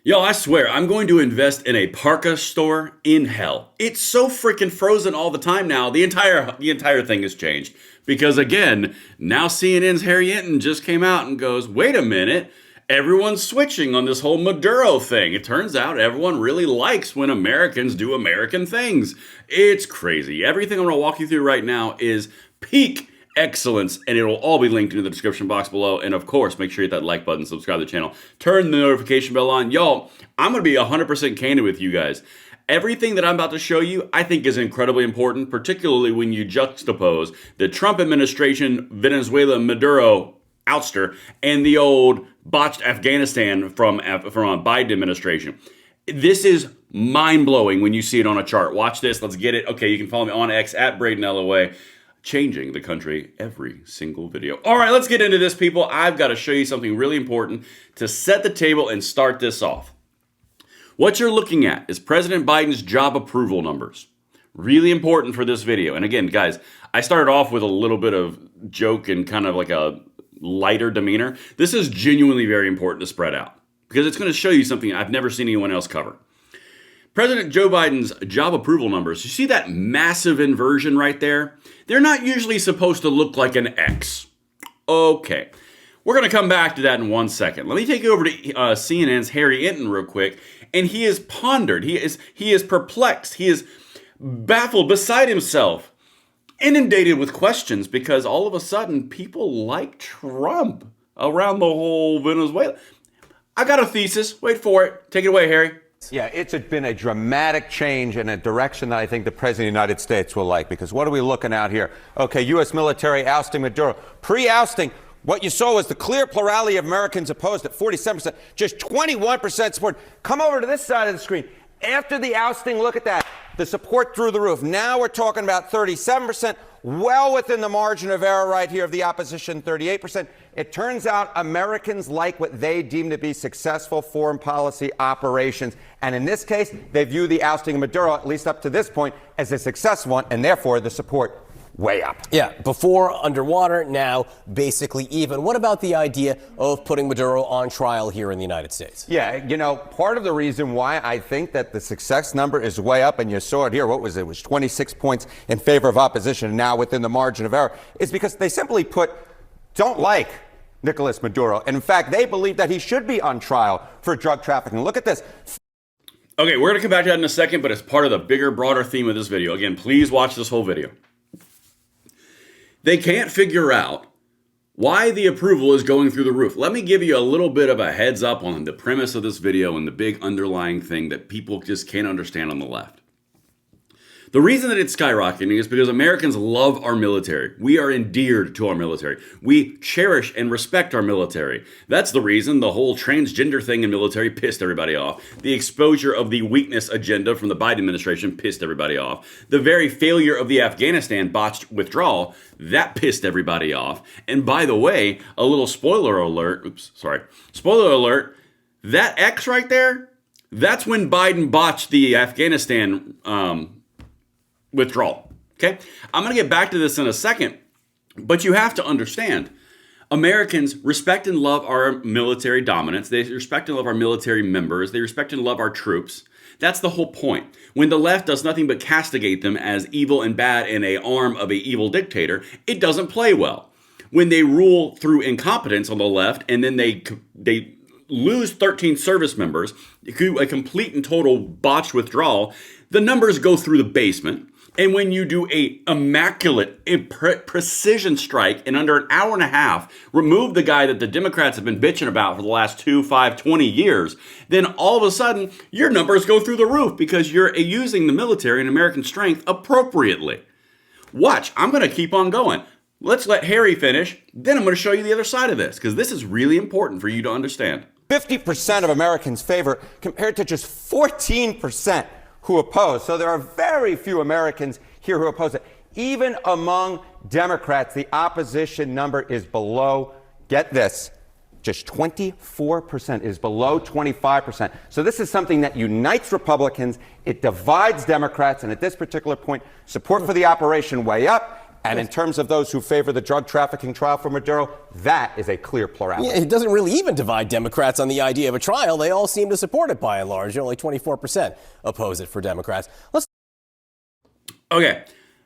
Yo, I swear, I'm going to invest in a parka store in hell. It's so freaking frozen all the time now. The entire thing has changed. Because again, now CNN's Harry Enton just came out and goes, wait a minute, everyone's switching on this whole Maduro thing. It turns out everyone really likes when Americans do American things. It's crazy. Everything I'm going to walk you through right now is peak excellence, and it'll all be linked in the description box below. And of course, make sure you hit that like button, subscribe to the channel, turn the notification bell on. Y'all, I'm going to be 100% candid with you guys. Everything that I'm about to show you, I think is incredibly important, particularly when you juxtapose the Trump administration, Venezuela, Maduro ouster, and the old botched Afghanistan from a Biden administration. This is mind-blowing when you see it on a chart. Watch this. Let's get it. Okay, you can follow me on X at Braden LOA. Changing the country every single video. All right, let's get into this, people. I've got to show you something really important to set the table and start this off. What you're looking at is President Biden's job approval numbers. Really important for this video. And again, guys, I started off with a little bit of joke and kind of like a lighter demeanor. This is genuinely very important to spread out because it's going to show you something I've never seen anyone else cover. President Joe Biden's job approval numbers, you see that massive inversion right there? They're not usually supposed to look like an X. Okay, we're going to come back to that in 1 second. Let me take you over to CNN's Harry Enton real quick. And he is pondered, he is perplexed, he is baffled, beside himself, inundated with questions because all of a sudden people like Trump around the whole Venezuela. I got a thesis. Wait for it. Take it away, Harry. Yeah, it's been a dramatic change in a direction that I think the President of the United States will like, because what are we looking at here? Okay, U.S. military ousting Maduro. Pre-ousting, what you saw was the clear plurality of Americans opposed at 47%, just 21% support. Come over to this side of the screen. After the ousting, look at that. The support through the roof. Now we're talking about 37%, well within the margin of error right here of the opposition, 38%. It turns out Americans like what they deem to be successful foreign policy operations. And in this case, they view the ousting of Maduro, at least up to this point, as a successful one, and therefore the support way up. Yeah, before underwater, now basically even. What about the idea of putting Maduro on trial here in the United States? Yeah, you know, part of the reason why I think that the success number is way up, and you saw it here, what was it? It was 26 points in favor of opposition, and now within the margin of error, is because they simply don't like Nicolas Maduro. And in fact, they believe that he should be on trial for drug trafficking. Look at this. Okay, we're going to come back to that in a second, but it's part of the bigger, broader theme of this video. Again, please watch this whole video. They can't figure out why the approval is going through the roof. Let me give you a little bit of a heads up on the premise of this video and the big underlying thing that people just can't understand on the left. The reason that it's skyrocketing is because Americans love our military. We are endeared to our military. We cherish and respect our military. That's the reason the whole transgender thing in military pissed everybody off. The exposure of the weakness agenda from the Biden administration pissed everybody off. The very failure of the Afghanistan botched withdrawal, that pissed everybody off. And by the way, a little spoiler alert, spoiler alert, that X right there, that's when Biden botched the Afghanistan withdrawal. Okay? I'm going to get back to this in a second, but you have to understand, Americans respect and love our military dominance. They respect and love our military members. They respect and love our troops. That's the whole point. When the left does nothing but castigate them as evil and bad and an arm of an evil dictator, it doesn't play well. When they rule through incompetence on the left and then they lose 13 service members, a complete and total botched withdrawal, the numbers go through the basement. And when you do a immaculate precision strike in under an hour and a half, remove the guy that the Democrats have been bitching about for the last 2, 5, 20 years, then all of a sudden your numbers go through the roof because you're using the military and American strength appropriately. Watch, I'm going to keep on going. Let's let Harry finish, then I'm going to show you the other side of this because this is really important for you to understand. 50% of Americans favor compared to just 14% who oppose. So there are very few Americans here who oppose it. Even among Democrats, the opposition number is below, get this, just 24%, is below 25%. So this is something that unites Republicans. It divides Democrats. And at this particular point, support for the operation way up. And in terms of those who favor the drug trafficking trial for Maduro, that is a clear plurality. Yeah, it doesn't really even divide Democrats on the idea of a trial. They all seem to support it by and large. Only 24% oppose it for Democrats. Okay,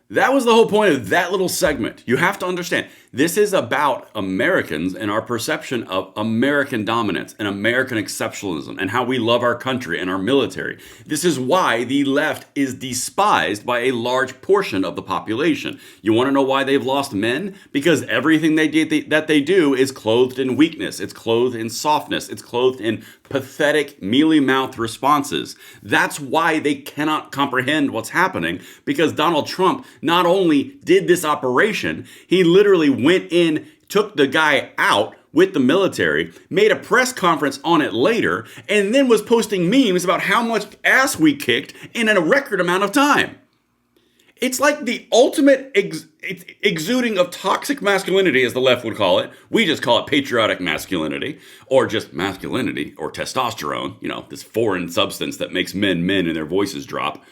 that was the whole point of that little segment. You have to understand, this is about Americans and our perception of American dominance and American exceptionalism and how we love our country and our military. This is why the left is despised by a large portion of the population. You want to know why they've lost men? Because everything that they do is clothed in weakness. It's clothed in softness. It's clothed in pathetic, mealy-mouthed responses. That's why they cannot comprehend what's happening, because Donald Trump not only did this operation, he literally went in, took the guy out with the military, made a press conference on it later, and then was posting memes about how much ass we kicked in a record amount of time. It's like the ultimate exuding of toxic masculinity, as the left would call it. We just call it patriotic masculinity, or just masculinity, or testosterone, this foreign substance that makes men and their voices drop.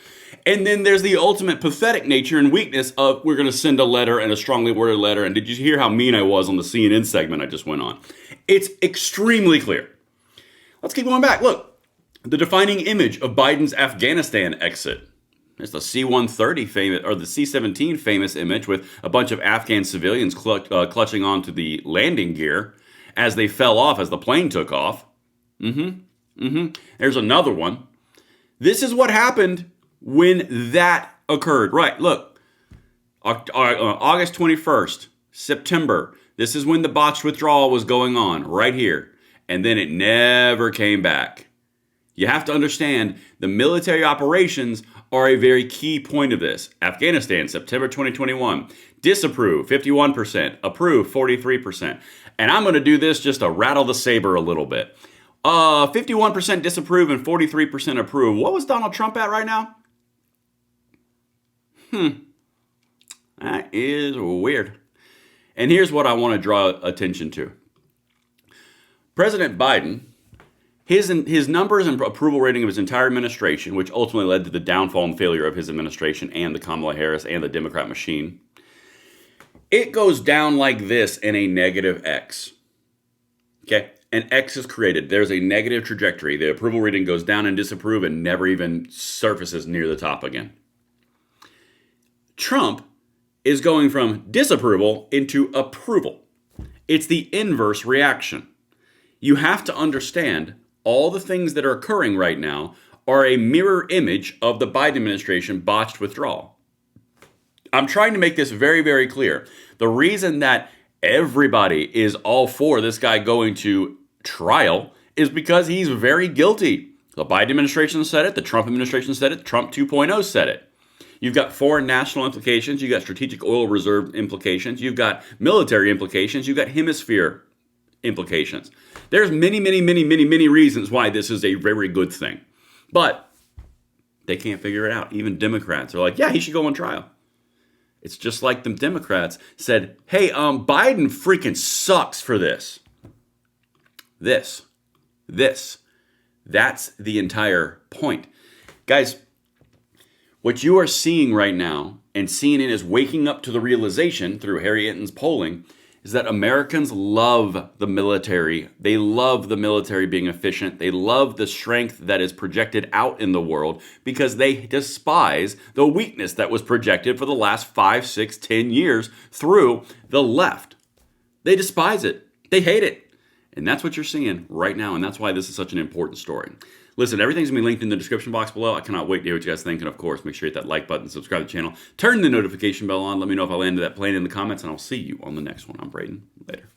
And then there's the ultimate pathetic nature and weakness of, we're going to send a letter, and a strongly worded letter. And did you hear how mean I was on the CNN segment I just went on? It's extremely clear. Let's keep going back. Look, the defining image of Biden's Afghanistan exit. It's the C-130 famous, or the C-17 famous image with a bunch of Afghan civilians clutching onto the landing gear as they fell off as the plane took off. There's another one. This is what happened when that occurred. Right, look. August 21st, September. This is when the botched withdrawal was going on, right here. And then it never came back. You have to understand, the military operations are a very key point of this. Afghanistan, September 2021. Disapprove, 51%. Approve, 43%. And I'm going to do this just to rattle the saber a little bit. 51% disapprove and 43% approve. What was Donald Trump at right now? That is weird. And here's what I want to draw attention to. President Biden, his numbers and approval rating of his entire administration, which ultimately led to the downfall and failure of his administration and the Kamala Harris and the Democrat machine, it goes down like this in a negative X. Okay? An X is created. There's a negative trajectory. The approval rating goes down and disapprove and never even surfaces near the top again. Trump is going from disapproval into approval. It's the inverse reaction. You have to understand all the things that are occurring right now are a mirror image of the Biden administration botched withdrawal. I'm trying to make this very, very clear. The reason that everybody is all for this guy going to trial is because he's very guilty. The Biden administration said it. The Trump administration said it. Trump 2.0 said it. You've got foreign national implications. You've got strategic oil reserve implications. You've got military implications. You've got hemisphere implications. There's many reasons why this is a very good thing. But they can't figure it out. Even Democrats are like, yeah, he should go on trial. It's just like the Democrats said, hey, Biden freaking sucks for this. This. That's the entire point. Guys, what you are seeing right now, and CNN is waking up to the realization through Harry Enton's polling, is that Americans love the military. They love the military being efficient. They love the strength that is projected out in the world because they despise the weakness that was projected for the last 5, 6, 10 years through the left. They despise it. They hate it. And that's what you're seeing right now, and that's why this is such an important story. Listen, everything's going to be linked in the description box below. I cannot wait to hear what you guys think. And of course, make sure you hit that like button, subscribe to the channel, turn the notification bell on. Let me know if I landed that plane in the comments, and I'll see you on the next one. I'm Braden. Later.